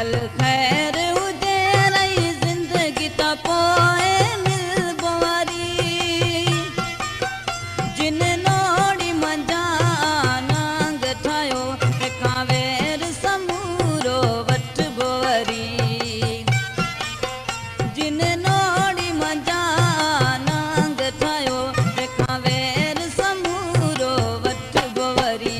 चल खैर हुजे रही ज़िंदगी त पोइ मिलबो वरी जिन नोड़ी मंझा नांग ठाहियो तंहिंखां वेर समूरो वठिबो वरी जिन नोड़ी मंझा नांग ठाहियो तंहिंखां वेर समूरो वठिबो वरी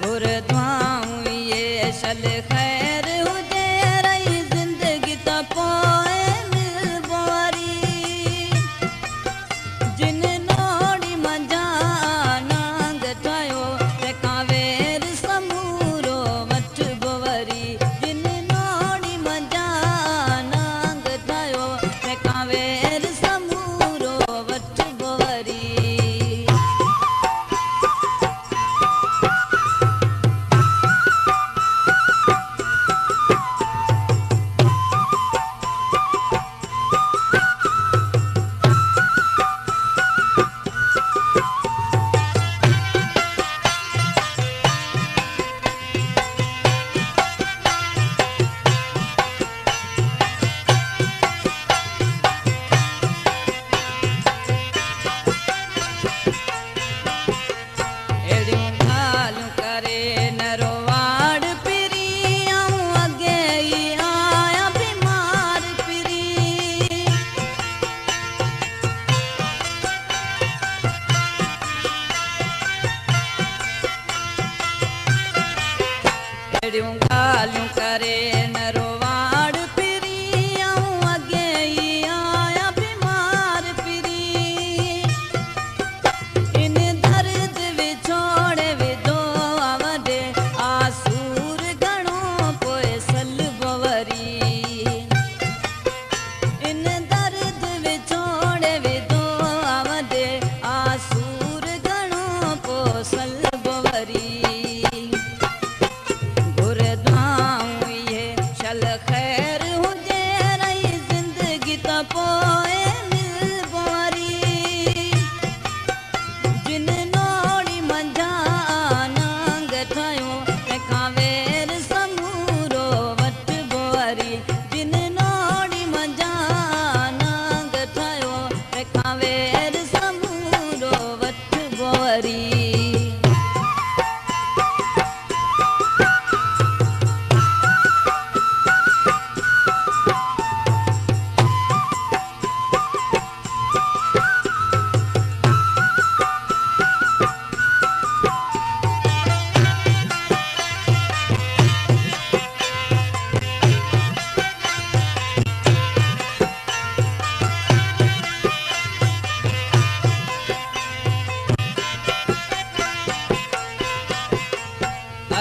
घुर दुआऊं इहे शल खैर हुजे रही ज़िंदगी त पोइ मिलबो वरी जिन नोड़ी मंझा नांग ठाहियो तंहिंखां वेर समूरो वठिबो वरी जिन नोड़ी मंझा नांग ठाहियो तंहिंखां वेर समूरो वठिबो वरी अहिड़ियूं ॻाल्हियूं करे न रोवाड़ पिरी ऐं अॻे ई आया बीमार पिरी अहिड़ियूं ॻाल्हियूं करे न रोवाड़ पिरी ऐं अॻे ई आया बीमार पिरी इन दर्द विछोड़े विधो वॾे आसूर घणो पोइ सलबो वरी इन दर्द विछोड़े विधो वॾे आसूर घणो पोइ सलबो वरी घुर दुआऊं इहे शल खैर हुजे रही ज़िंदगी त पोइ मिलबो वरी जिन नोड़ी मंझा नांग ठाहियो तंहिंखां वेर समूरो वठिबो वरी जिन नोड़ी मंझा नांग ठाहियो तंहिंखां वेर समूरो वठिबो वरी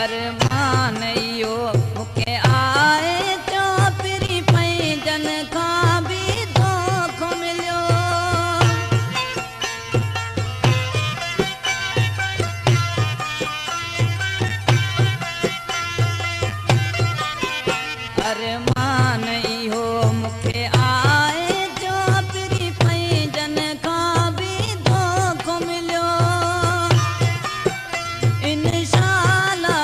अरमान इहो मूंखे आहे चौपरी पंहिंजन खां बि धोखो मिलियो अरमान इहो मूंखे आहे चौपरी पंहिंजन खां बि धोखो मिलियो इन शाला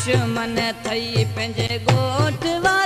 दुश्मन थई पंहिंजे ॻोठ वारा